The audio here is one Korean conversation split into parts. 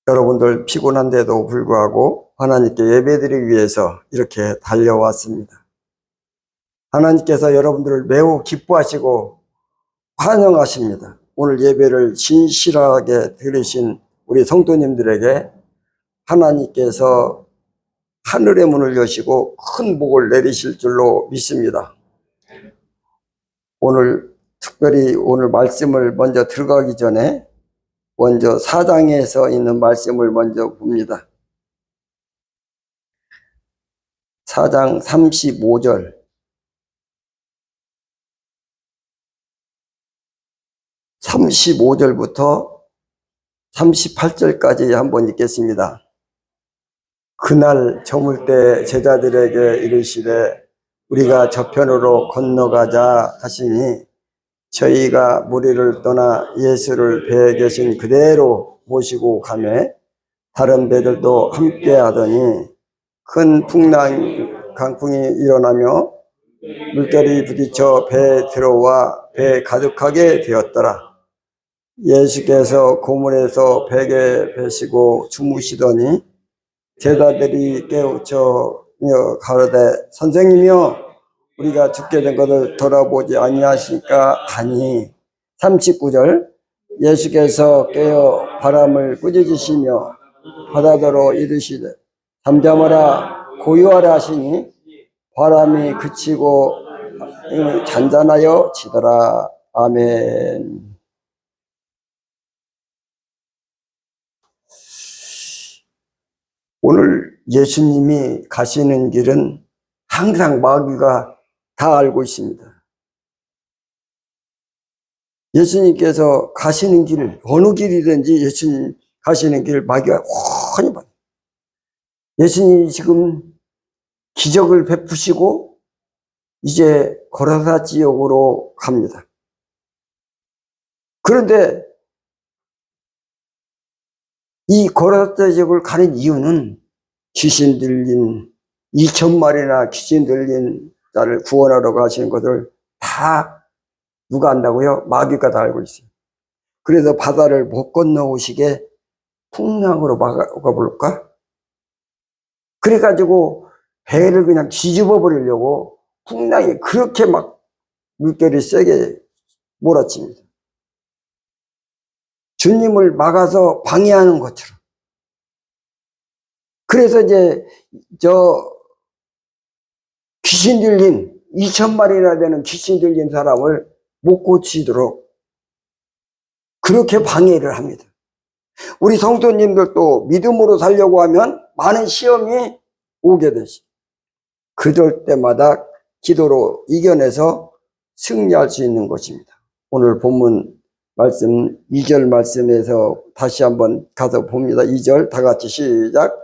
여러분들 피곤한데도 불구하고 하나님께 예배드리기 위해서 이렇게 달려왔습니다. 하나님께서 여러분들을 매우 기뻐하시고 환영하십니다. 오늘 예배를 신실하게 들으신 우리 성도님들에게 하나님께서 하늘의 문을 여시고 큰 복을 내리실 줄로 믿습니다. 특별히 오늘 말씀을 먼저 들어가기 전에 먼저 4장에서 있는 말씀을 먼저 봅니다. 4장 35절. 35절부터 38절까지 한번 읽겠습니다. 그날 저물 때 제자들에게 이르시되 우리가 저편으로 건너가자 하시니 저희가 무리를 떠나 예수를 배에 계신 그대로 모시고 가매 다른 배들도 함께 하더니 큰 강풍이 일어나며 물결이 부딪혀 배에 들어와 배 가득하게 되었더라. 예수께서 고문에서 베개 베시고 주무시더니 제자들이 깨우쳐 가로되 선생님이여 우리가 죽게 된 것을 돌아보지 아니하시니까 하니 39절 예수께서 깨어 바람을 꾸짖으시며 바다더러 이르시되 잠잠하라 고요하라 하시니 바람이 그치고 잔잔하여 지더라. 아멘. 오늘 예수님이 가시는 길은 항상 마귀가 다 알고 있습니다. 예수님께서 가시는 길, 어느 길이든지 예수님 가시는 길 마귀가 훤히 봐요. 예수님이 지금 기적을 베푸시고 이제 고라사 지역으로 갑니다. 그런데 이 고라사 지역을 가는 이유는 귀신 들린 2,000마리나 귀신 들린 자를 구원하러 가시는 것을 다 누가 안다고요? 마귀가 다 알고 있어요. 그래서 바다를 못 건너오시게 풍랑으로 막아볼까? 그래가지고 배를 그냥 뒤집어 버리려고 풍랑이 그렇게 막 물결이 세게 몰아칩니다. 주님을 막아서 방해하는 것처럼. 그래서 이제 귀신 들린 2,000마리나 되는 귀신 들린 사람을 못 고치도록 그렇게 방해를 합니다. 우리 성도님들도 믿음으로 살려고 하면 많은 시험이 오게 되죠. 그럴 때마다 기도로 이겨내서 승리할 수 있는 것입니다. 오늘 본문 말씀 2절 말씀에서 다시 한번 가서 봅니다. 2절 다 같이 시작.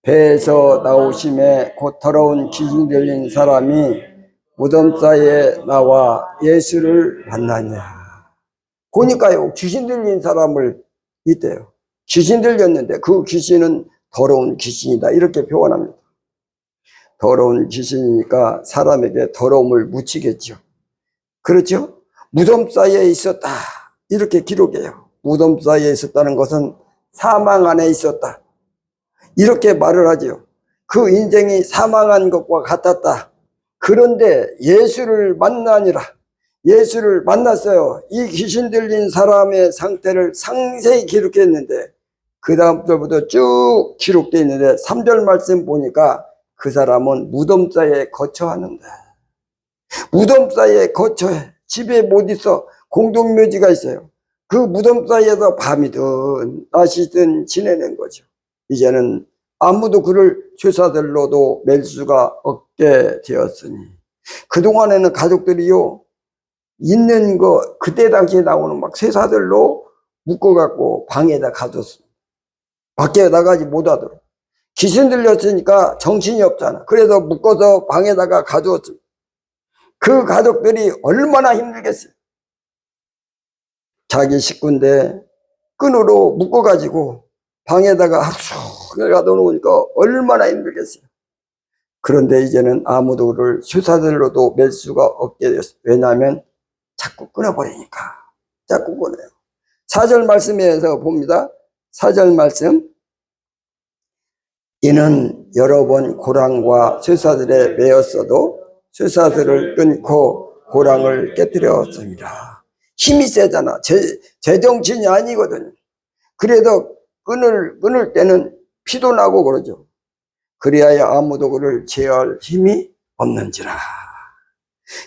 배에서 나오심에 곧 더러운 귀신 들린 사람이 무덤 사이에 나와 예수를 만나냐. 보니까요 귀신 들린 사람을 있대요. 귀신 들렸는데 그 귀신은 더러운 귀신이다 이렇게 표현합니다. 더러운 귀신이니까 사람에게 더러움을 묻히겠죠. 그렇죠? 무덤 사이에 있었다 이렇게 기록해요. 무덤 사이에 있었다는 것은 사망 안에 있었다 이렇게 말을 하죠. 그 인생이 사망한 것과 같았다. 그런데 예수를 만나니라. 예수를 만났어요. 이 귀신 들린 사람의 상태를 상세히 기록했는데 그 다음 절부터 쭉 기록되어 있는데 3절 말씀 보니까 그 사람은 무덤 사이에 거처하는데 무덤 사이에 거처해. 집에 못 있어. 공동묘지가 있어요. 그 무덤 사이에서 밤이든 낮이든 지내는 거죠. 이제는 아무도 그를 죄사들로도 맬 수가 없게 되었으니 그동안에는 가족들이요 있는 거 그때 당시에 나오는 막 쇠사들로 묶어갖고 방에다 가뒀습니다. 밖에 나가지 못하도록. 귀신 들렸으니까 정신이 없잖아. 그래서 묶어서 방에다가 가두었습니다. 그 가족들이 얼마나 힘들겠어요. 자기 식구인데 끈으로 묶어가지고 방에다가 하루 종일 가둬놓으니까 얼마나 힘들겠어요. 그런데 이제는 아무도 그를 쇠사들로도 맬 수가 없게 됐어요. 왜냐하면 자꾸 끊어버리니까. 자꾸 끊어요. 4절 말씀에서 봅니다. 4절 말씀. 이는 여러 번 고랑과 쇠사슬에 매였어도 쇠사슬을 끊고 고랑을 깨뜨렸습니다. 힘이 세잖아. 제정신이 아니거든. 그래도 끊을 때는 피도 나고 그러죠. 그리하여 아무도 그를 제어할 힘이 없는지라.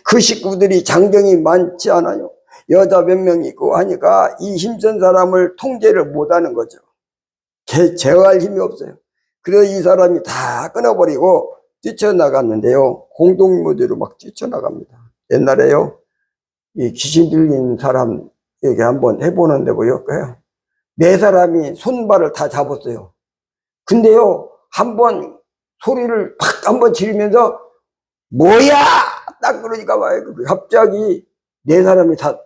그 식구들이 장정이 많지 않아요. 여자 몇 명 있고 하니까 이 힘센 사람을 통제를 못하는 거죠. 제어할 힘이 없어요. 그래서 이 사람이 다 끊어버리고 뛰쳐나갔는데요. 공동묘지로 막 뛰쳐나갑니다. 옛날에요, 이 귀신 들린 사람에게 한번 해보는데 보였고요. 네 사람이 손발을 다 잡았어요. 근데요, 한번 소리를 팍 한번 지르면서 뭐야! 딱 그러니까 갑자기 네 사람이 다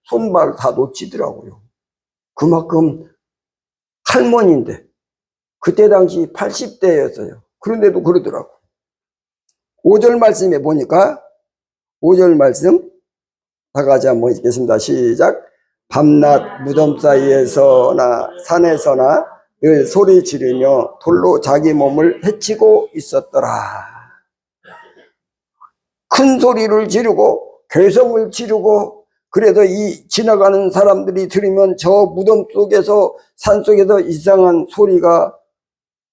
손발을 다 놓치더라고요. 그만큼 할머니인데 그때 당시 80대였어요. 그런데도 그러더라고. 5절 말씀에 보니까 5절 말씀 다 같이 한번 읽겠습니다. 시작. 밤낮 무덤 사이에서나 산에서나 늘 소리 지르며 돌로 자기 몸을 해치고 있었더라. 큰 소리를 지르고 괴성을 지르고, 그래도 이 지나가는 사람들이 들으면 저 무덤 속에서 산 속에서 이상한 소리가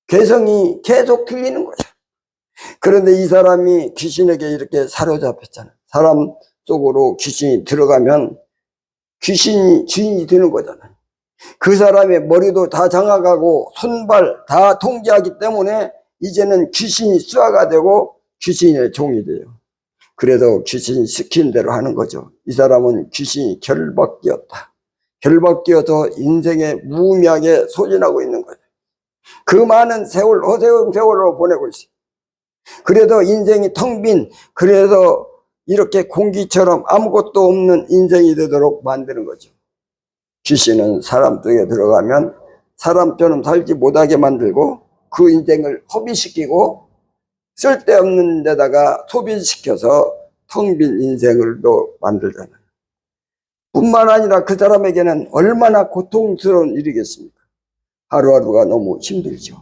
괴성이 계속 들리는 거죠. 그런데 이 사람이 귀신에게 이렇게 사로잡혔잖아요. 사람 속으로 귀신이 들어가면 귀신이 주인이 되는 거잖아요. 그 사람의 머리도 다 장악하고 손발 다 통제하기 때문에 이제는 귀신이 수하가 되고 귀신의 종이 돼요. 그래도 귀신이 시킨 대로 하는 거죠. 이 사람은 귀신이 결박기였다. 결박기여서 인생에 무의미하게 소진하고 있는 거죠. 그 많은 세월, 허세운 세월을 보내고 있어요. 그래도 인생이 텅 빈, 그래서 이렇게 공기처럼 아무것도 없는 인생이 되도록 만드는 거죠. 귀신은 사람 속에 들어가면 사람처럼 살지 못하게 만들고 그 인생을 허비시키고 쓸데없는 데다가 소비시켜서 텅 빈 인생을 또 만들잖아요. 뿐만 아니라 그 사람에게는 얼마나 고통스러운 일이겠습니까? 하루하루가 너무 힘들죠.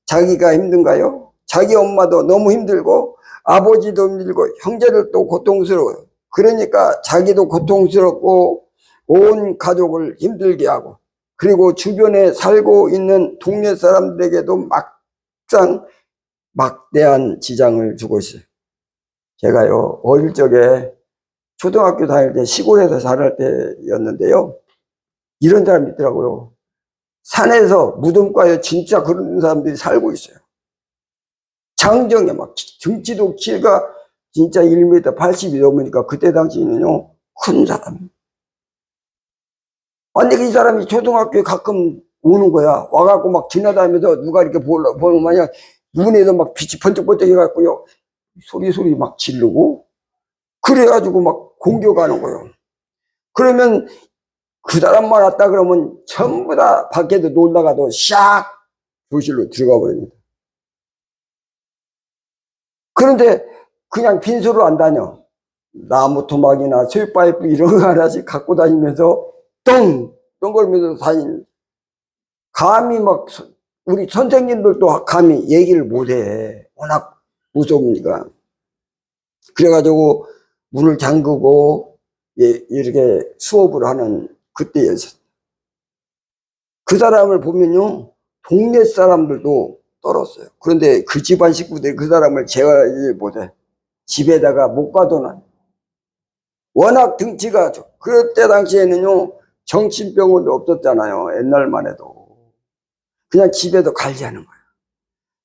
자기가 힘든가요? 자기 엄마도 너무 힘들고 아버지도 힘들고 형제들도 고통스러워요. 그러니까 자기도 고통스럽고 온 가족을 힘들게 하고, 그리고 주변에 살고 있는 동네 사람들에게도 막상 막대한 지장을 주고 있어요. 제가요, 어릴 적에 초등학교 다닐 때 시골에서 살할 때였는데요, 이런 사람이 있더라고요. 산에서 무덤가에 진짜 그런 사람들이 살고 있어요. 장정에 막 등치도 키가 진짜 1m 80이 넘으니까 그때 당시에는요, 큰 사람. 아니, 이 사람이 초등학교에 가끔 오는 거야. 와갖고 막 지나다니면서 누가 이렇게 보는 마냥 눈에도 막 빛이 번쩍번쩍 해갖고요, 소리 막 지르고, 그래가지고 막 공격하는 거예요. 그러면 그 사람만 왔다 그러면 전부 다 밖에도 놀다가도 샥 교실로 들어가 버립니다. 그런데 그냥 빈소로 안 다녀. 나무 토막이나 쇠파이프 이런 거 하나씩 갖고 다니면서 똥걸면서 다니는. 감히 막 우리 선생님들도 감히 얘기를 못해. 워낙 무서우니까. 그래가지고 문을 잠그고 이렇게 수업을 하는 그때였어요. 그 사람을 보면요, 동네 사람들도 떨었어요. 그런데 그 집안 식구들이 그 사람을 제어하지 못해. 집에다가 못 가둬놔. 워낙 등치가, 그때 당시에는요, 정신병원도 없었잖아요. 옛날만 해도. 그냥 집에도 관리하는 거예요.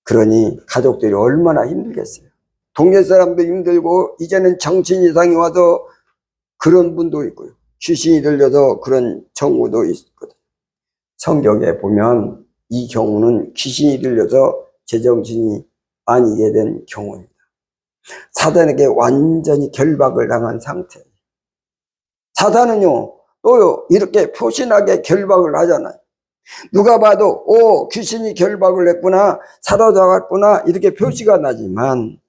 그러니 가족들이 얼마나 힘들겠어요. 동네 사람도 힘들고, 이제는 정신 이상이 와서 그런 분도 있고요. 귀신이 들려서 그런 경우도 있거든요. 성경에 보면 이 경우는 귀신이 들려서 제정신이 아니게 된 경우입니다. 사단에게 완전히 결박을 당한 상태. 사단은요, 또 이렇게 표신하게 결박을 하잖아요. 누가 봐도 귀신이 결박을 했구나, 사로잡았구나, 이렇게 표시가 나지만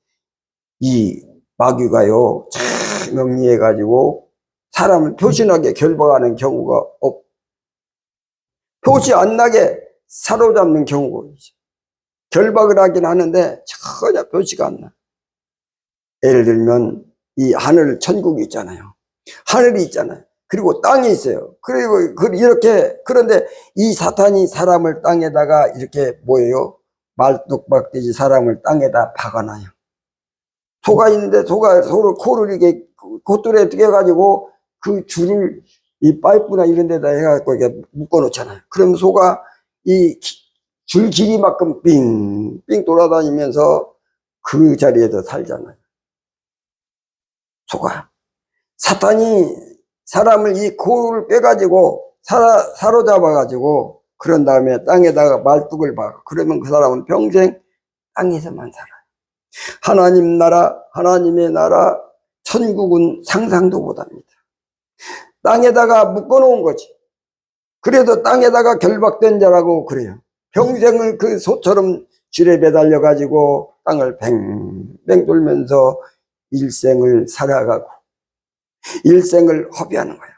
이 마귀가요, 잘 명리해가지고 사람을 표신하게 결박하는 경우가 표시 안 나게 사로잡는 경우가 있어요. 결박을 하긴 하는데 전혀 표시가 안 나. 예를 들면 이 하늘 천국이 있잖아요. 하늘이 있잖아요. 그리고 땅이 있어요. 그리고 이렇게, 그런데 이 사탄이 사람을 땅에다가 이렇게 뭐예요? 말뚝박듯이 사람을 땅에다 박아놔요. 소가 있는데 소가 소를 코를 이렇게 콧줄에 띄어가지고 그 줄을 이 파이프나 이런 데다 해갖고 이렇게 묶어 놓잖아요. 그럼 소가 이 줄 길이만큼 빙빙 돌아다니면서 그 자리에서 살잖아요. 소가. 사탄이 사람을 이 코를 빼가지고 사로잡아가지고 그런 다음에 땅에다가 말뚝을 박아. 그러면 그 사람은 평생 땅에서만 살아요. 하나님 나라, 하나님의 나라, 천국은 상상도 못합니다. 땅에다가 묶어놓은 거지. 그래도 땅에다가 결박된 자라고 그래요. 평생을 그 소처럼 줄에 매달려가지고 땅을 뱅뱅 돌면서 일생을 살아가고 일생을 허비하는 거예요.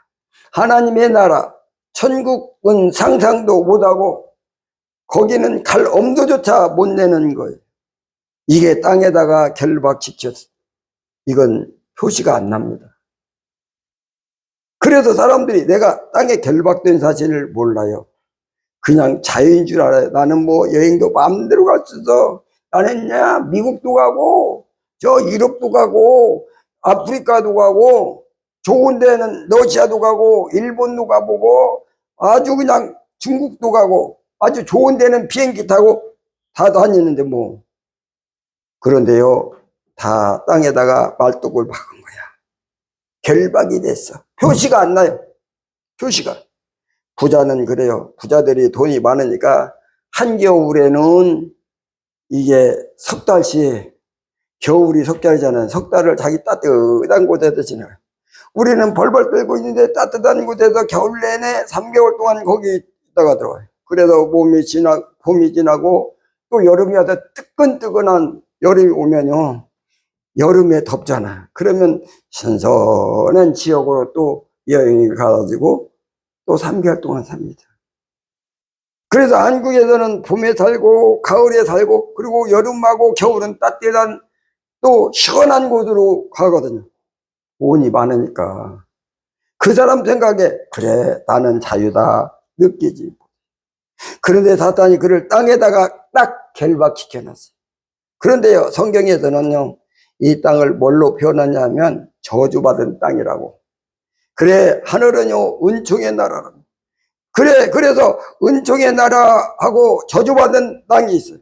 하나님의 나라, 천국은 상상도 못하고 거기는 갈 엄두조차 못 내는 거예요. 이게 땅에다가 결박시켰어. 이건 표시가 안 납니다. 그래서 사람들이 내가 땅에 결박된 사실을 몰라요. 그냥 자유인 줄 알아요. 나는 뭐 여행도 마음대로 갈 수 있어. 나는 미국도 가고 저 유럽도 가고 아프리카도 가고 좋은 데는 러시아도 가고 일본도 가보고 아주 그냥 중국도 가고 아주 좋은 데는 비행기 타고 다 다니는데 뭐. 그런데요, 다 땅에다가 말뚝을 박은 거야. 결박이 됐어. 표시가 안 나요. 표시가. 부자는 그래요. 부자들이 돈이 많으니까 한겨울에는 이게 석 달씩, 겨울이 석 달이잖아요. 석 달을 자기 따뜻한 곳에서 지내요. 우리는 벌벌 떨고 있는데 따뜻한 곳에서 겨울 내내 3개월 동안 거기 있다가 들어와요. 그래서 봄이 지나고 또 여름이 와서 뜨끈뜨끈한 여름이 오면요, 여름에 덥잖아요. 그러면 선선한 지역으로 또 여행을 가가지고 또 3개월 동안 삽니다. 그래서 한국에서는 봄에 살고 가을에 살고 그리고 여름하고 겨울은 따뜻한 또 시원한 곳으로 가거든요. 돈이 많으니까. 그 사람 생각에 그래 나는 자유다 느끼지. 그런데 사탄이 그를 땅에다가 딱 결박시켜 놨어요. 그런데요, 성경에서는요, 이 땅을 뭘로 표현하냐면 저주받은 땅이라고. 그래, 하늘은요 은총의 나라라고. 그래, 그래서 은총의 나라하고 저주받은 땅이 있어요.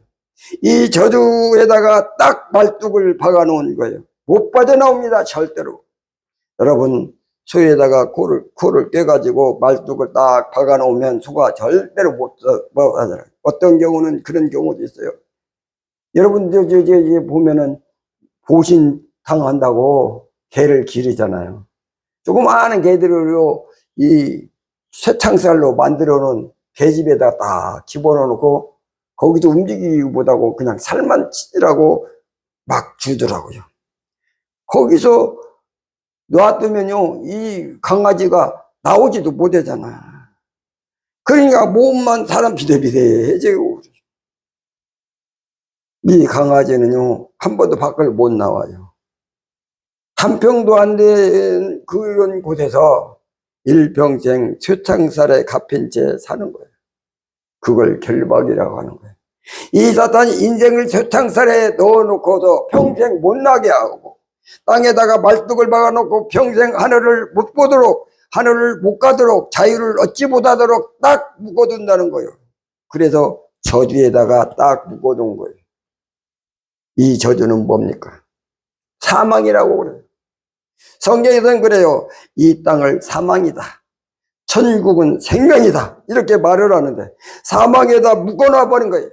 이 저주에다가 딱 말뚝을 박아 놓은 거예요. 못 빠져나옵니다, 절대로. 여러분, 소에다가 코를 떼가지고 말뚝을 딱 박아 놓으면 소가 절대로 못 하잖아요. 어떤 경우는 그런 경우도 있어요. 여러분, 보면은 보신 당한다고 개를 기르잖아요. 조그마한 개들을요, 이 쇠창살로 만들어 놓은 개집에다 딱 집어넣어 놓고 거기서 움직이기 못하고 그냥 살만 찌라고 막 주더라고요. 거기서 놔두면요, 이 강아지가 나오지도 못하잖아. 그러니까 몸만 사람 비대비대해지고. 이 강아지는요, 한 번도 밖을 못 나와요. 한 평도 안 된 그런 곳에서 일평생 쇠창살에 갚인 채 사는 거예요. 그걸 결박이라고 하는 거예요. 이 사탄이 인생을 쇠창살에 넣어놓고도 평생 못 나게 하고 땅에다가 말뚝을 박아놓고 평생 하늘을 못 보도록, 하늘을 못 가도록, 자유를 얻지 못하도록 딱 묶어둔다는 거예요. 그래서 저주에다가 딱 묶어둔 거예요. 이 저주는 뭡니까? 사망이라고 그래요. 성경에서는 그래요. 이 땅을 사망이다, 천국은 생명이다, 이렇게 말을 하는데 사망에다 묶어놔 버린 거예요.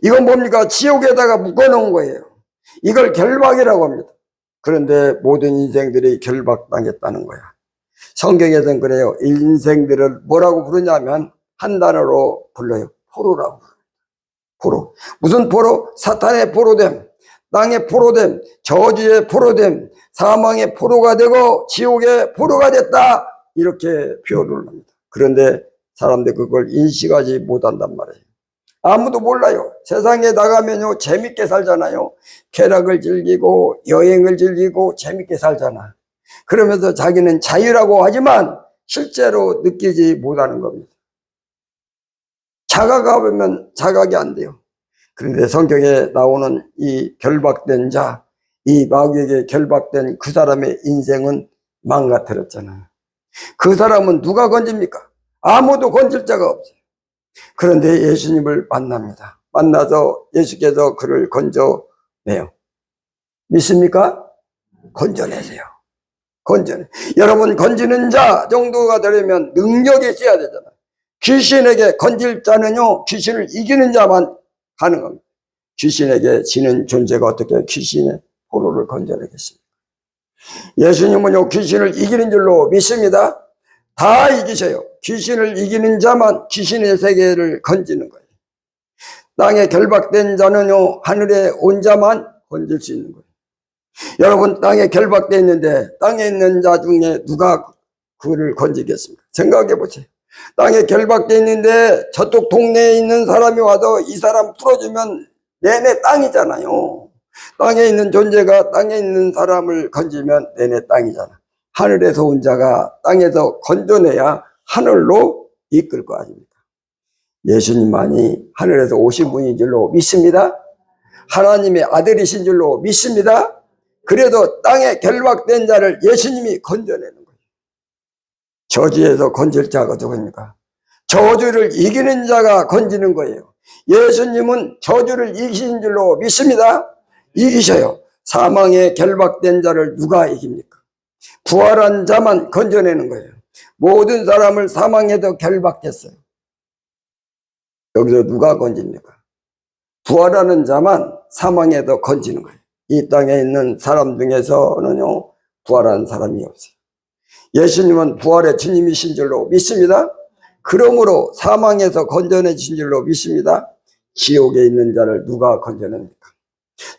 이건 뭡니까? 지옥에다가 묶어놓은 거예요. 이걸 결박이라고 합니다. 그런데 모든 인생들이 결박당했다는 거야. 성경에서는 그래요. 인생들을 뭐라고 부르냐면 한 단어로 불러요. 포로라고. 포로. 무슨 포로? 사탄의 포로됨, 땅의 포로됨, 저주의 포로됨, 사망의 포로가 되고 지옥의 포로가 됐다, 이렇게 표현을 합니다. 그런데 사람들이 그걸 인식하지 못한단 말이에요. 아무도 몰라요. 세상에 나가면요, 재밌게 살잖아요. 쾌락을 즐기고 여행을 즐기고 재밌게 살잖아. 그러면서 자기는 자유라고 하지만 실제로 느끼지 못하는 겁니다. 자각하면 자각이 안 돼요. 그런데 성경에 나오는 이 결박된 자, 이 마귀에게 결박된 그 사람의 인생은 망가뜨렸잖아요. 그 사람은 누가 건집니까? 아무도 건질 자가 없어요. 그런데 예수님을 만납니다. 만나서 예수께서 그를 건져내요. 믿습니까? 건져내세요. 건져내. 여러분, 건지는 자 정도가 되려면 능력이 있어야 되잖아요. 귀신에게 건질 자는요, 귀신을 이기는 자만 가능합니다. 귀신에게 지는 존재가 어떻게 귀신의 포로를 건져내겠습니까? 예수님은요, 귀신을 이기는 줄로 믿습니다. 다 이기셔요. 귀신을 이기는 자만 귀신의 세계를 건지는 거예요. 땅에 결박된 자는요, 하늘에 온 자만 건질 수 있는 거예요. 여러분, 땅에 결박되어 있는데 땅에 있는 자 중에 누가 그를 건지겠습니까? 생각해 보세요. 땅에 결박되어 있는데 저쪽 동네에 있는 사람이 와서 이 사람 풀어주면 내내 땅이잖아요. 땅에 있는 존재가 땅에 있는 사람을 건지면 내내 땅이잖아. 하늘에서 온 자가 땅에서 건져내야 하늘로 이끌 거 아닙니까? 예수님만이 하늘에서 오신 분인 줄로 믿습니다. 하나님의 아들이신 줄로 믿습니다. 그래도 땅에 결박된 자를 예수님이 건져내는 거예요. 저주에서 건질 자가 누구입니까? 저주를 이기는 자가 건지는 거예요. 예수님은 저주를 이기신 줄로 믿습니다. 이기셔요. 사망에 결박된 자를 누가 이깁니까? 부활한 자만 건져내는 거예요. 모든 사람을 사망에도 결박했어요. 여기서 누가 건집니까? 부활하는 자만 사망에도 건지는 거예요. 이 땅에 있는 사람 중에서는요, 부활한 사람이 없어요. 예수님은 부활의 주님이신 줄로 믿습니다. 그러므로 사망에서 건져내신 줄로 믿습니다. 지옥에 있는 자를 누가 건져냅니까?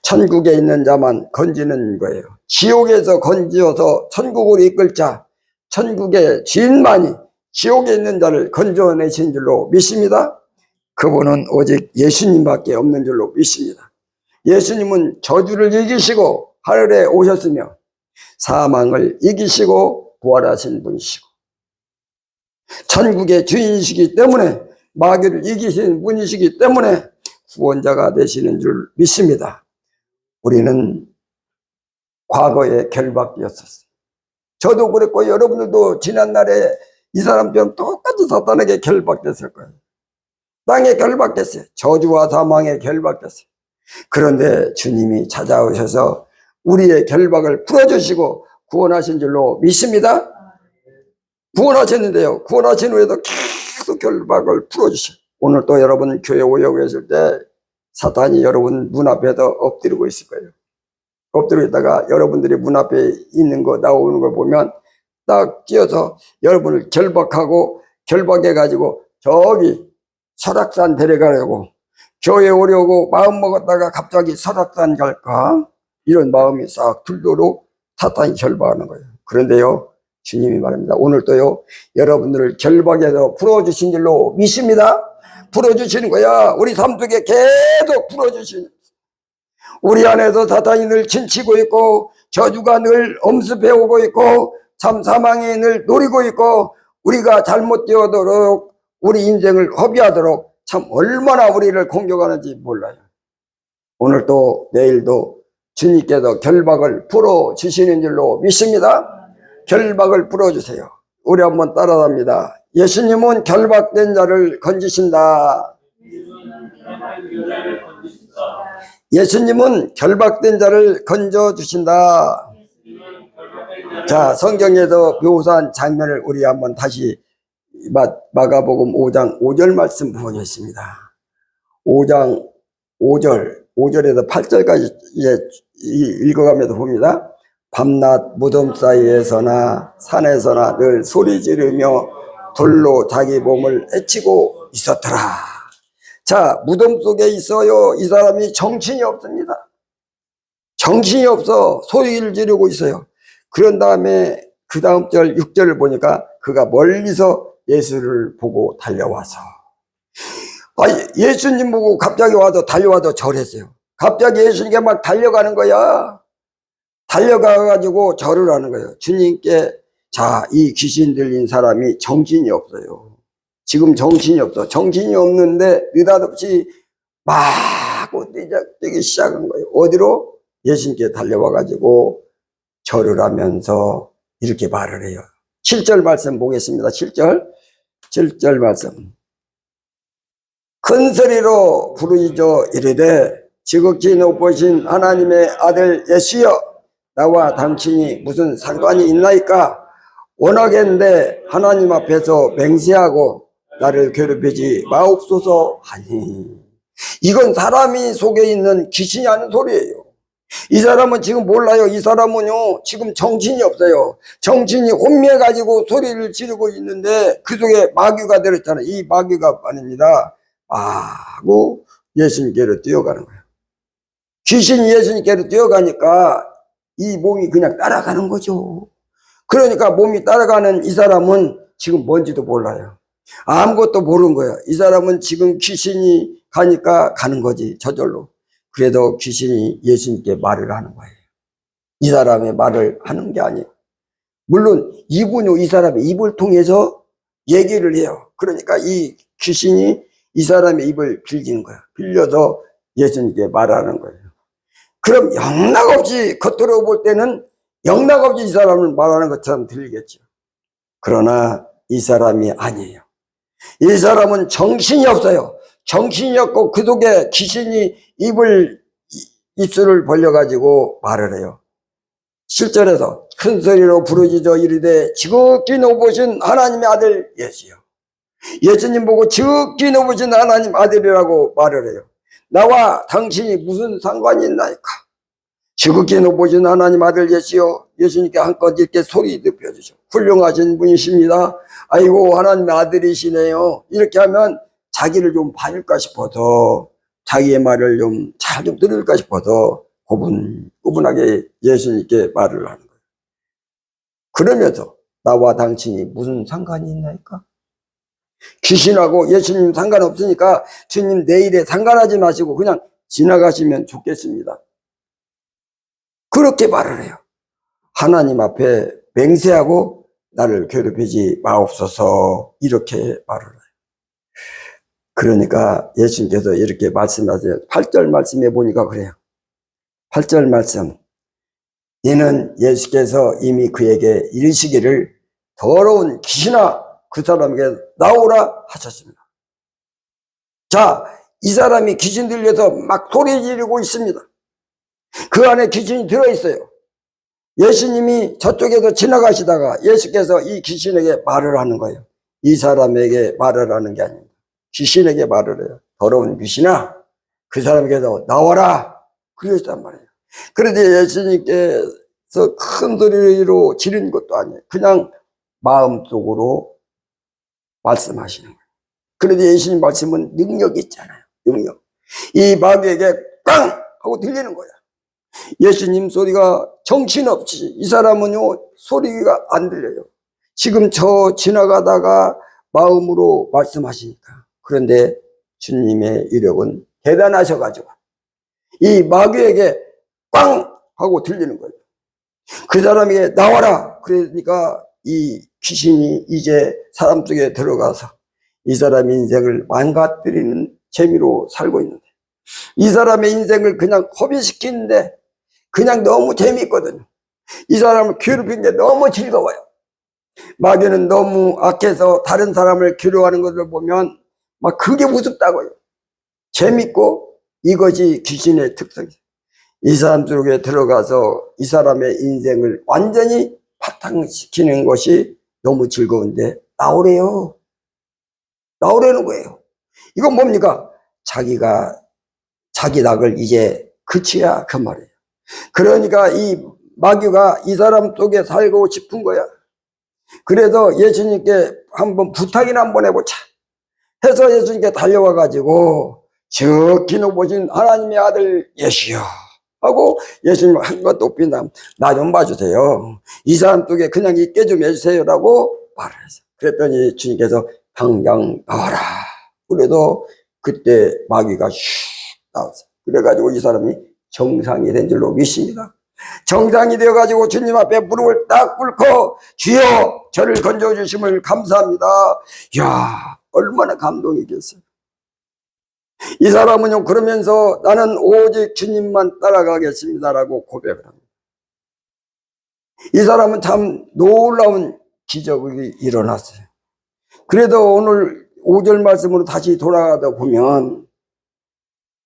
천국에 있는 자만 건지는 거예요. 지옥에서 건져서 천국으로 이끌 자, 천국의 주인만이 지옥에 있는 자를 건져내신 줄로 믿습니다. 그분은 오직 예수님밖에 없는 줄로 믿습니다. 예수님은 저주를 이기시고 하늘에 오셨으며 사망을 이기시고 부활하신 분이시고 천국의 주인이시기 때문에 마귀를 이기신 분이시기 때문에 구원자가 되시는 줄 믿습니다. 우리는 과거에 결박되었었어요. 저도 그랬고 여러분들도 지난날에 이 사람처럼 똑같이 사탄에게 결박됐을 거예요. 땅에 결박됐어요. 저주와 사망에 결박됐어요. 그런데 주님이 찾아오셔서 우리의 결박을 풀어주시고 구원하신 줄로 믿습니다. 구원하셨는데요, 구원하신 후에도 계속 결박을 풀어주셔요. 오늘 또 여러분 교회 오려고 했을 때 사탄이 여러분 문 앞에서 엎드리고 있을 거예요. 엎드리고 있다가 여러분들이 문 앞에 있는 거 나오는 걸 보면 딱 뛰어서 여러분을 결박해가지고 저기 설악산 데려가려고, 교회 오려고 마음 먹었다가 갑자기 설악산 갈까? 이런 마음이 싹 들도록 사탄이 결박하는 거예요. 그런데요, 주님이 말합니다. 오늘도요, 여러분들을 결박해서 풀어주신 줄로 믿습니다. 풀어주시는 거야. 우리 삶 속에 계속 풀어주시는, 우리 안에서 사탄이 늘 진치고 있고 저주가 늘 엄습해오고 있고 참 사망이 늘 노리고 있고 우리가 잘못되어도록 우리 인생을 허비하도록 참 얼마나 우리를 공격하는지 몰라요. 오늘도 내일도 주님께서 결박을 풀어주시는 줄로 믿습니다. 결박을 풀어주세요. 우리 한번 따라합니다. 예수님은 결박된 자를 건지신다. 예수님은 결박된 자를 건져주신다. 자, 성경에서 묘사한 장면을 우리 한번 다시 마가복음 5장 5절 말씀 보겠습니다. 5장 5절에서 8절까지 읽어가면서 봅니다. 밤낮 무덤 사이에서나 산에서나 늘 소리 지르며 돌로 자기 몸을 해치고 있었더라. 자, 무덤 속에 있어요. 이 사람이 정신이 없습니다. 정신이 없어 소리를 지르고 있어요. 그런 다음에 그 다음 절 6절을 보니까 그가 멀리서 예수를 보고 달려와서 예수님 보고 갑자기 와서 달려와서 절했어요. 갑자기 예수님께 막 달려가는 거야. 달려가가지고 절을 하는 거예요. 주님께, 자, 이 귀신 들린 사람이 정신이 없어요. 지금 정신이 없어. 정신이 없는데 느닷없이 막 뛰기 시작한 거예요. 어디로? 예수님께 달려와가지고 절을 하면서 이렇게 말을 해요. 7절 말씀 보겠습니다. 7절 말씀. 큰 소리로 부르짖어 이르되 지극히 높으신 하나님의 아들 예수여, 나와 당신이 무슨 상관이 있나이까? 원하겠는데 하나님 앞에서 맹세하고 나를 괴롭히지 마옵소서 하니. 이건 사람이 속에 있는 귀신이 하는 소리예요. 이 사람은 지금 몰라요. 이 사람은요 지금 정신이 없어요. 정신이 혼미해가지고 소리를 지르고 있는데 그 속에 마귀가 들었잖아요. 이 마귀가 아닙니다. 하고 예수님께로 뛰어가는 거예요. 귀신이 예수님께로 뛰어가니까 이 몸이 그냥 따라가는 거죠. 그러니까 몸이 따라가는 이 사람은 지금 뭔지도 몰라요. 아무것도 모르는 거예요. 이 사람은 지금 귀신이 가니까 가는 거지, 저절로. 그래도 귀신이 예수님께 말을 하는 거예요. 이 사람의 말을 하는 게 아니에요. 물론 이분요, 이 사람의 입을 통해서 얘기를 해요. 그러니까 이 귀신이 이 사람의 입을 빌리는 거예요. 빌려서 예수님께 말하는 거예요. 그럼 영락없이 겉으로 볼 때는 영락없이 이 사람을 말하는 것처럼 들리겠죠. 그러나 이 사람이 아니에요. 이 사람은 정신이 없어요. 정신이 없고 그 속에 귀신이 입술을 벌려가지고 말을 해요. 7절에서 큰 소리로 부르짖어 이르되 지극히 높으신 하나님의 아들 예수여. 예수님 보고 지극히 높으신 하나님 아들이라고 말을 해요. 나와 당신이 무슨 상관이 있나이까? 지극히 높으신 하나님 아들 예수여. 예수님께 한껏 이렇게 소리 높여주죠. 훌륭하신 분이십니다. 아이고 하나님의 아들이시네요. 이렇게 하면 자기를 좀 봐줄까 싶어서, 자기의 말을 좀 잘 좀 들을까 싶어서 고분고분하게 예수님께 말을 하는 거예요. 그러면서 나와 당신이 무슨 상관이 있나이까? 귀신하고 예수님 상관없으니까 주님 내일에 상관하지 마시고 그냥 지나가시면 좋겠습니다. 그렇게 말을 해요. 하나님 앞에 맹세하고 나를 괴롭히지 마옵소서, 이렇게 말을 해요. 그러니까 예수님께서 이렇게 말씀하세요. 8절 말씀에 보니까 그래요. 8절 말씀. 이는 예수께서 이미 그에게 이르시기를 더러운 귀신아 그 사람에게 나오라 하셨습니다. 자, 이 사람이 귀신 들려서 막 소리 지르고 있습니다. 그 안에 귀신이 들어있어요. 예수님이 저쪽에서 지나가시다가 예수께서 이 귀신에게 말을 하는 거예요. 이 사람에게 말을 하는 게 아닙니다. 귀신에게 말을 해요. 더러운 귀신아 그 사람에게서 나와라 그러셨단 말이에요. 그런데 예수님께서 큰 소리로 지른 것도 아니에요. 그냥 마음속으로 말씀하시는 거예요. 그런데 예수님 말씀은 능력이 있잖아요. 능력. 이 마귀에게 꽝 하고 들리는 거야. 예수님 소리가 정신없이, 이 사람은요 소리가 안 들려요. 지금 저 지나가다가 마음으로 말씀하시니까. 그런데 주님의 위력은 대단하셔가지고 이 마귀에게 꽝 하고 들리는 거예요. 그 사람에게 나와라. 그러니까 이 귀신이 이제 사람 속에 들어가서 이 사람의 인생을 망가뜨리는 재미로 살고 있는데, 이 사람의 인생을 그냥 허비시키는데 그냥 너무 재미있거든요. 이 사람을 괴롭히는 게 너무 즐거워요. 마귀는 너무 악해서 다른 사람을 괴로워하는 것을 보면 막 그게 무섭다고요. 재밌고 이것이 귀신의 특성이에요. 이 사람 속에 들어가서 이 사람의 인생을 완전히 파탄시키는 것이 너무 즐거운데 나오래요. 나오라는 거예요. 이건 뭡니까? 자기가 자기 낙을 이제 그쳐야 그 말이에요. 그러니까 이 마귀가 이 사람 속에 살고 싶은 거야. 그래서 예수님께 한번 부탁이나 한번 해보자 해서 예수님께 달려와 가지고 지극히 높으신 하나님의 아들 예수여 하고 예수님을 한껏 높인 다음 나 좀 봐주세요. 이 사람 속에 그냥 있게 좀 해주세요 라고 말을 했어요. 그랬더니 주님께서 당장 나와라. 그래도 그때 마귀가 슉 나왔어요. 그래가지고 이 사람이 정상이 된 줄로 믿습니다. 정상이 되어가지고 주님 앞에 무릎을 딱 꿇고 주여 저를 건져주심을 감사합니다. 이야, 얼마나 감동이겠어요. 이 사람은요 그러면서 나는 오직 주님만 따라가겠습니다라고 고백을 합니다. 이 사람은 참 놀라운 기적이 일어났어요. 그래도 오늘 5절 말씀으로 다시 돌아가다 보면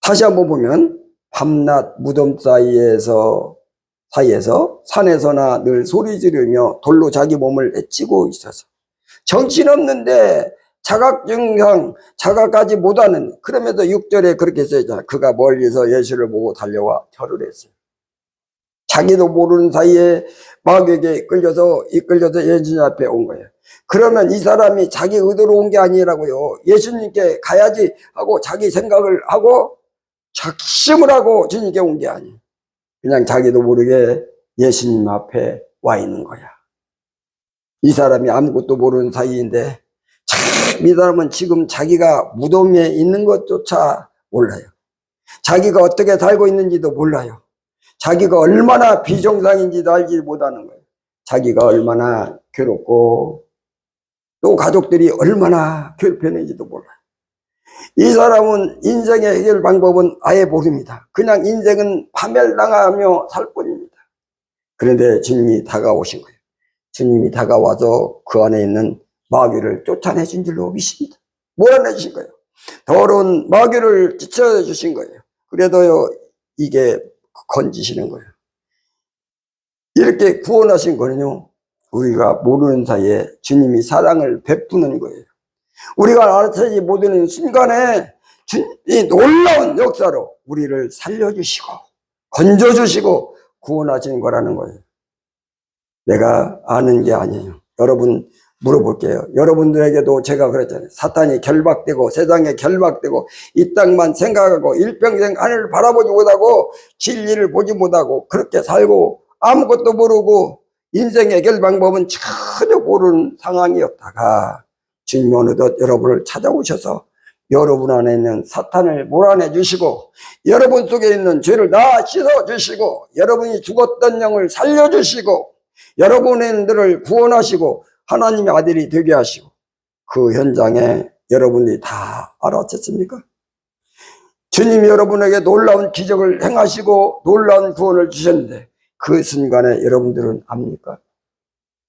다시 한번 보면 밤낮 무덤 사이에서 산에서나 늘 소리 지르며 돌로 자기 몸을 애치고 있어서 정신없는데 자각 증상, 자각하지 못하는, 그러면서 6절에 그렇게 써있잖아요. 그가 멀리서 예수를 보고 달려와 절을 했어요. 자기도 모르는 사이에 마귀에게 이끌려서 예수님 앞에 온 거예요. 그러면 이 사람이 자기 의도로 온 게 아니라고요. 예수님께 가야지 하고 자기 생각을 하고 작심을 하고 주님께 온 게 아니에요. 그냥 자기도 모르게 예수님 앞에 와 있는 거야. 이 사람이 아무것도 모르는 사이인데 참 이 사람은 지금 자기가 무덤에 있는 것조차 몰라요. 자기가 어떻게 살고 있는지도 몰라요. 자기가 얼마나 비정상인지도 알지 못하는 거예요. 자기가 얼마나 괴롭고 또 가족들이 얼마나 괴롭혔는지도 몰라요. 이 사람은 인생의 해결 방법은 아예 모릅니다. 그냥 인생은 파멸당하며 살 뿐입니다. 그런데 주님이 다가오신 거예요. 주님이 다가와서 그 안에 있는 마귀를 쫓아내신 줄로 믿습니다. 몰아내신 거예요. 더러운 마귀를 쫓아주신 거예요. 그래도요 이게 건지시는 거예요. 이렇게 구원하신 거는요 우리가 모르는 사이에 주님이 사랑을 베푸는 거예요. 우리가 알아채지 못하는 순간에 주님이 놀라운 역사로 우리를 살려주시고 건져주시고 구원하신 거라는 거예요. 내가 아는 게 아니에요. 여러분 물어볼게요. 여러분들에게도 제가 그랬잖아요. 사탄이 결박되고 세상에 결박되고 이 땅만 생각하고 일평생 하늘을 바라보지 못하고 진리를 보지 못하고 그렇게 살고 아무것도 모르고 인생의 해결 방법은 전혀 모르는 상황이었다가 주님이 어느덧 여러분을 찾아오셔서 여러분 안에 있는 사탄을 몰아내 주시고 여러분 속에 있는 죄를 다 씻어 주시고 여러분이 죽었던 영을 살려 주시고 여러분들을 구원하시고 하나님의 아들이 되게 하시고 그 현장에 여러분들이 다 알아챘습니까? 주님이 여러분에게 놀라운 기적을 행하시고 놀라운 구원을 주셨는데 그 순간에 여러분들은 압니까?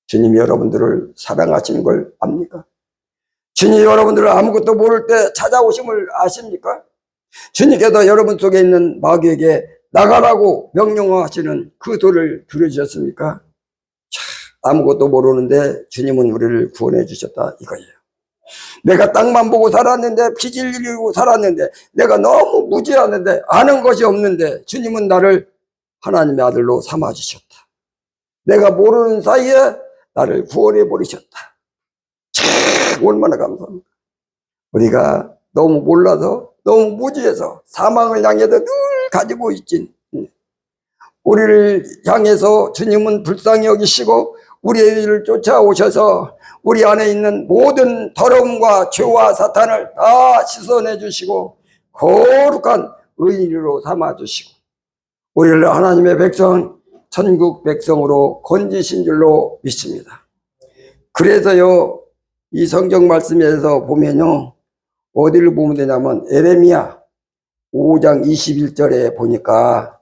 주님이 여러분들을 사랑하시는 걸 압니까? 주님이 여러분들을 아무것도 모를 때 찾아오심을 아십니까? 주님께서 여러분 속에 있는 마귀에게 나가라고 명령하시는 그 소리를 들으셨습니까? 아무것도 모르는데 주님은 우리를 구원해 주셨다 이거예요. 내가 땅만 보고 살았는데 피질 흘리고 살았는데 내가 너무 무지했는데 아는 것이 없는데 주님은 나를 하나님의 아들로 삼아 주셨다. 내가 모르는 사이에 나를 구원해 버리셨다. 참 얼마나 감사합니다. 우리가 너무 몰라서 너무 무지해서 사망을 향해서 늘 가지고 있진 우리를 향해서 주님은 불쌍히 여기시고 우리를 쫓아오셔서 우리 안에 있는 모든 더러움과 죄와 사탄을 다 씻어내 주시고 거룩한 의인으로 삼아 주시고 우리를 하나님의 백성, 천국 백성으로 건지신 줄로 믿습니다. 그래서요 이 성경 말씀에서 보면요 어디를 보면 되냐면 에레미야 5장 21절에 보니까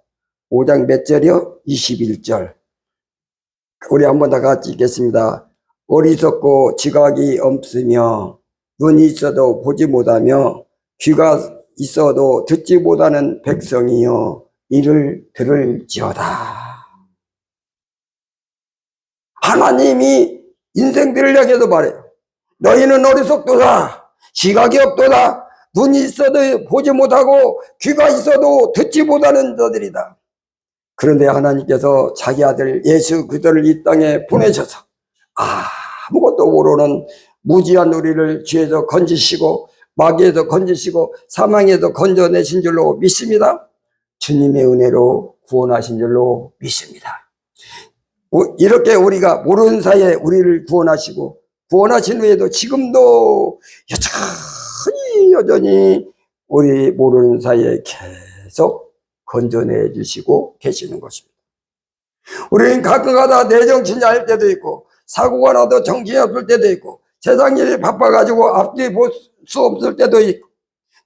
5장 몇 절이요? 21절. 우리 한번 다 같이 읽겠습니다. 어리석고 지각이 없으며 눈이 있어도 보지 못하며 귀가 있어도 듣지 못하는 백성이여 이를 들을지어다. 하나님이 인생들을 향해서 말해요. 너희는 어리석도다. 지각이 없도다. 눈이 있어도 보지 못하고 귀가 있어도 듣지 못하는 자들이다. 그런데 하나님께서 자기 아들 예수 그리스도를 이 땅에 보내셔서 아무것도 모르는 무지한 우리를 죄에서 건지시고 마귀에서 건지시고 사망에서 건져내신 줄로 믿습니다. 주님의 은혜로 구원하신 줄로 믿습니다. 이렇게 우리가 모르는 사이에 우리를 구원하시고 구원하신 후에도 지금도 여전히 우리 모르는 사이에 계속 건져내 주시고 계시는 것입니다. 우리는 가끔가다 내정신이 때도 있고, 사고가 나도 정신이 없을 때도 있고, 세상 일이 바빠가지고 앞뒤 볼 수 없을 때도 있고,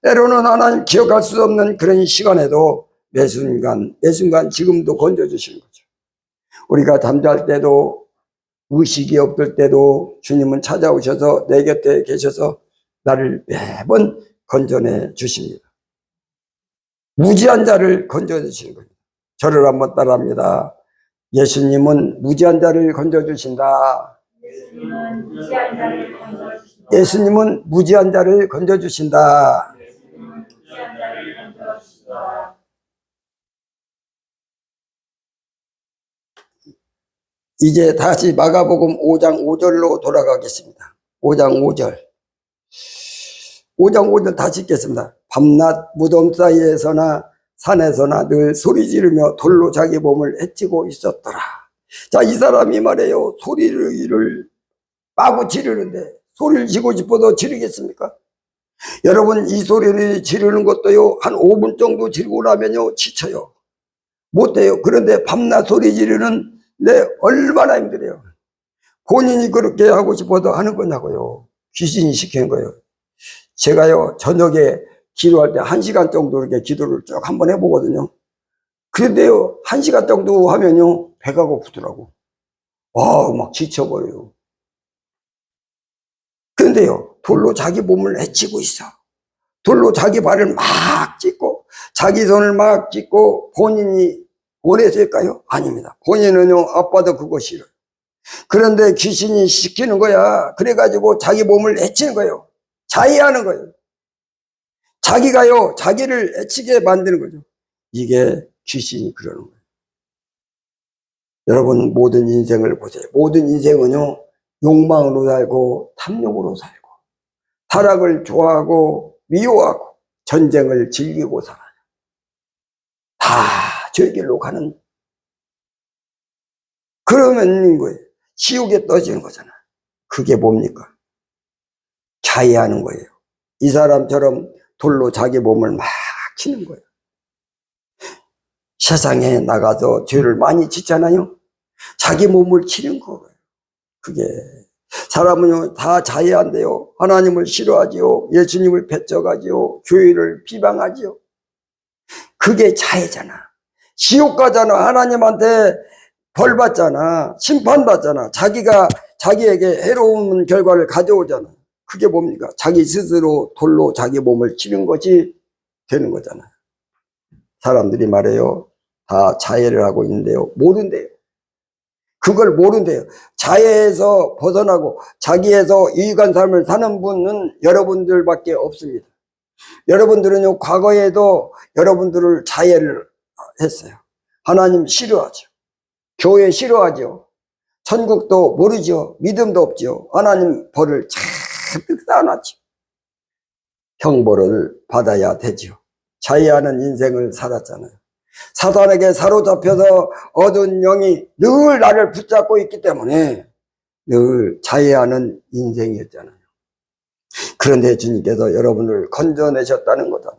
때로는 하나님 기억할 수 없는 그런 시간에도 매 순간 지금도 건져주시는 거죠. 우리가 잠잘 때도, 의식이 없을 때도 주님은 찾아오셔서 내 곁에 계셔서 나를 매번 건져내 주십니다. 무지한 자를 건져주시는 거예요. 저를 한번 따라합니다. 예수님은 무지한 자를 건져주신다. 예수님은 무지한 자를 건져주신다. 이제 다시 마가복음 5장 5절로 돌아가겠습니다. 5장 5절. 5장 5절 다시 읽겠습니다. 밤낮 무덤 사이에서나 산에서나 늘 소리 지르며 돌로 자기 몸을 해치고 있었더라. 자, 이 사람이 말해요. 소리를 마구 지르는데 소리를 지고 싶어도 지르겠습니까? 여러분, 이 소리를 지르는 것도요, 한 5분 정도 지르고 나면요, 지쳐요. 못해요. 그런데 밤낮 소리 지르는 얼마나 힘들어요. 본인이 그렇게 하고 싶어도 하는 거냐고요. 귀신이 시키는 거예요. 제가요, 저녁에 기도할 때 1시간 정도 이렇게 기도를 쭉 한번 해보거든요. 그런데요, 1시간 정도 하면요, 배가 고프더라고. 막 지쳐버려요. 그런데요, 돌로 자기 몸을 해치고 있어. 돌로 자기 발을 막 찢고, 자기 손을 막 찢고, 본인이 원해서일까요? 아닙니다. 본인은요, 아빠도 그거 싫어요. 그런데 귀신이 시키는 거야. 그래가지고 자기 몸을 해치는 거예요. 자해하는 거예요. 자기가요, 자기를 해치게 만드는 거죠. 이게 귀신이 그러는 거예요. 여러분, 모든 인생을 보세요. 모든 인생은요, 욕망으로 살고, 탐욕으로 살고, 타락을 좋아하고, 미워하고, 전쟁을 즐기고 살아요. 다 저 길로 가는. 그러면 거예요. 지옥에 떠지는 거잖아요. 그게 뭡니까? 자해하는 거예요. 이 사람처럼 돌로 자기 몸을 막 치는 거예요. 세상에 나가서 죄를 많이 짓잖아요. 자기 몸을 치는 거예요. 그게 사람은요, 다 자해한대요. 하나님을 싫어하지요. 예수님을 배척하지요. 교회를 비방하지요. 그게 자해잖아. 지옥 가잖아. 하나님한테 벌 받잖아. 심판 받잖아. 자기가 자기에게 해로운 결과를 가져오잖아. 그게 뭡니까? 자기 스스로 돌로 자기 몸을 치는 것이 되는 거잖아요. 사람들이 말해요. 다 자해를 하고 있는데요. 모른대요. 그걸 모른대요. 자해에서 벗어나고 자기에서 유익한 삶을 사는 분은 여러분들밖에 없습니다. 여러분들은요, 과거에도 여러분들을 자해를 했어요. 하나님 싫어하죠. 교회 싫어하죠. 천국도 모르죠. 믿음도 없죠. 하나님 벌을 잔뜩 쌓아놨죠. 형벌을 받아야 되죠. 자해하는 인생을 살았잖아요. 사단에게 사로잡혀서 얻은 영이 늘 나를 붙잡고 있기 때문에 늘 자해하는 인생이었잖아요. 그런데 주님께서 여러분을 건져내셨다는 거다.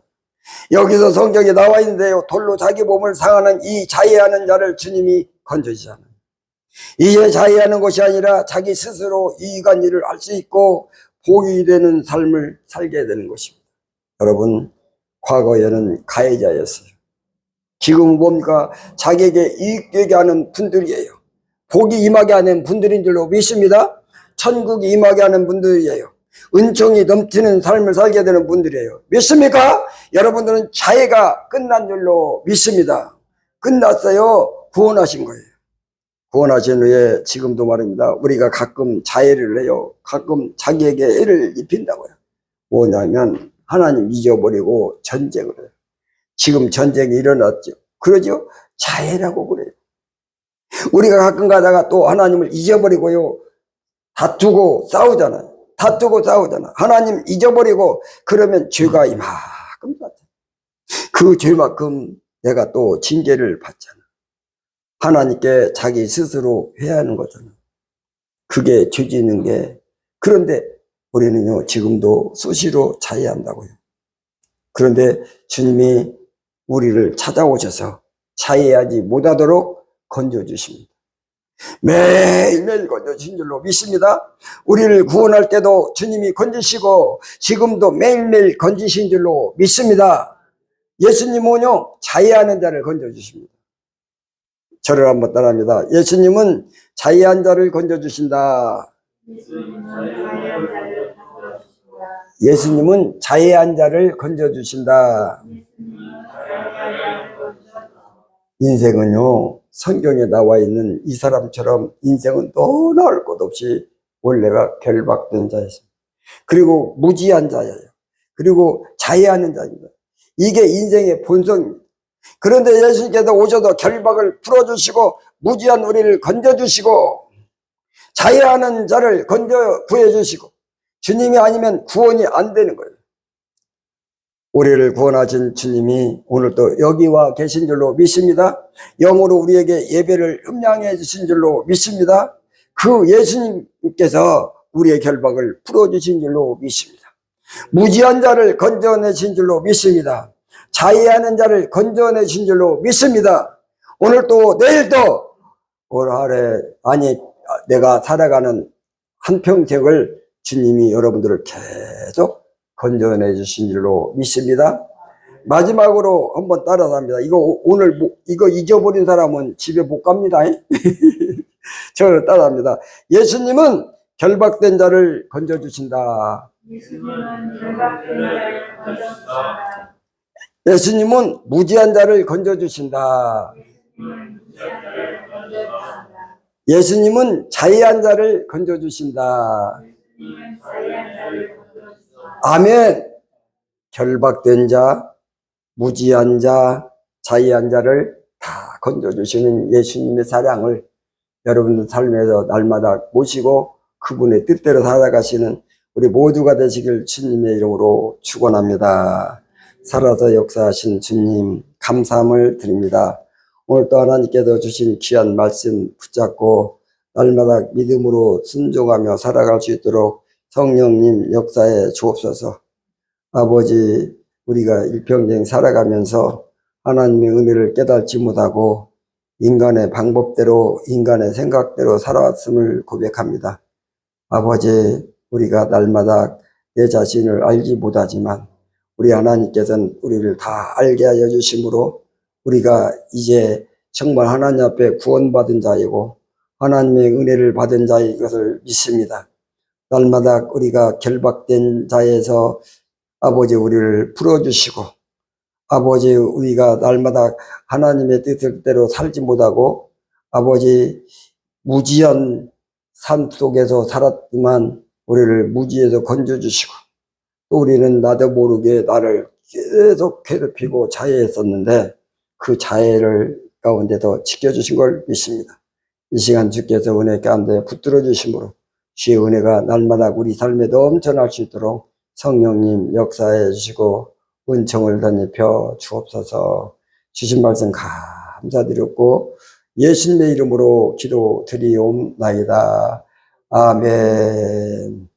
여기서 성경에 나와 있는데요, 돌로 자기 몸을 상하는 이 자해하는 자를 주님이 건져주잖아요. 이제 자해하는 것이 아니라 자기 스스로 유익한 일을 할 수 있고 복이 되는 삶을 살게 되는 것입니다. 여러분, 과거에는 가해자였어요. 지금은 뭡니까? 자기에게 이익되게 하는 분들이에요. 복이 임하게 하는 분들인 줄로 믿습니다. 천국이 임하게 하는 분들이에요. 은총이 넘치는 삶을 살게 되는 분들이에요. 믿습니까? 여러분들은 자해가 끝난 줄로 믿습니다. 끝났어요. 구원하신 거예요. 구원하신 후에 지금도 말입니다. 우리가 가끔 자해를 해요. 가끔 자기에게 해를 입힌다고요. 뭐냐면 하나님 잊어버리고 전쟁을 해요. 지금 전쟁이 일어났죠. 그러죠? 자해라고 그래요. 우리가 가끔 가다가 또 하나님을 잊어버리고요, 다투고 싸우잖아요. 하나님 잊어버리고 그러면 죄가 이만큼 받잖아요. 그 죄만큼 내가 또 징계를 받잖아. 하나님께 자기 스스로 회하는 거잖아. 그게 죄 짓는 게 그런데 우리는요, 지금도 수시로 자해한다고요. 그런데 주님이 우리를 찾아오셔서 자해하지 못하도록 건져주십니다. 매일매일 건져주신 줄로 믿습니다. 우리를 구원할 때도 주님이 건지시고 지금도 매일매일 건지신 줄로 믿습니다. 예수님은요, 자해하는 자를 건져주십니다. 저를 한번 따라합니다. 예수님은 자해한 자를 건져주신다. 예수님은 자해한 자를 건져주신다. 인생은요, 성경에 나와 있는 이 사람처럼 인생은 너나 할 것 없이 원래가 결박된 자였습니다. 그리고 무지한 자예요. 그리고 자해하는 자입니다. 이게 인생의 본성입니다. 그런데 예수님께서 오셔서 결박을 풀어주시고 무지한 우리를 건져주시고 자해하는 자를 건져 구해주시고 주님이 아니면 구원이 안 되는 거예요. 우리를 구원하신 주님이 오늘도 여기 와 계신 줄로 믿습니다. 영으로 우리에게 예배를 음양해 주신 줄로 믿습니다. 그 예수님께서 우리의 결박을 풀어주신 줄로 믿습니다. 무지한 자를 건져내신 줄로 믿습니다. 자해하는 자를 건져내신 줄로 믿습니다. 오늘도 내일도 올 하루에 내가 살아가는 한평생을 주님이 여러분들을 계속 건져내 주신 줄로 믿습니다. 마지막으로 한번 따라합니다. 이거 잊어버린 사람은 집에 못 갑니다. 저를 따라합니다. 예수님은 결박된 자를 건져주신다. 예수님은 무지한 자를 건져주신다. 예수님은 자해한 자를 건져주신다. 아멘. 결박된 자, 무지한 자, 자해한 자를 다 건져주시는 예수님의 사랑을 여러분들 삶에서 날마다 모시고 그분의 뜻대로 살아가시는 우리 모두가 되시길 주님의 이름으로 축원합니다. 살아서 역사하신 주님 감사함을 드립니다. 오늘 또 하나님께서 주신 귀한 말씀 붙잡고 날마다 믿음으로 순종하며 살아갈 수 있도록 성령님 역사에 주옵소서. 아버지, 우리가 일평생 살아가면서 하나님의 은혜를 깨닫지 못하고 인간의 방법대로 인간의 생각대로 살아왔음을 고백합니다. 아버지, 우리가 날마다 내 자신을 알지 못하지만 우리 하나님께서는 우리를 다 알게 하여 주심으로 우리가 이제 정말 하나님 앞에 구원받은 자이고 하나님의 은혜를 받은 자인 것을 믿습니다. 날마다 우리가 결박된 자에서 아버지 우리를 풀어주시고 아버지 우리가 날마다 하나님의 뜻대로 살지 못하고 아버지 무지한 삶 속에서 살았지만 우리를 무지에서 건져주시고 또 우리는 나도 모르게 나를 계속 괴롭히고 자해했었는데 그 자해를 가운데도 지켜주신 걸 믿습니다. 이 시간 주께서 은혜 가운데 붙들어 주심으로 주의 은혜가 날마다 우리 삶에 넘쳐날 수 있도록 성령님 역사해 주시고 은총을 덧입혀 주옵소서. 주신 말씀 감사드렸고 예수님의 이름으로 기도드리옵나이다. 아멘.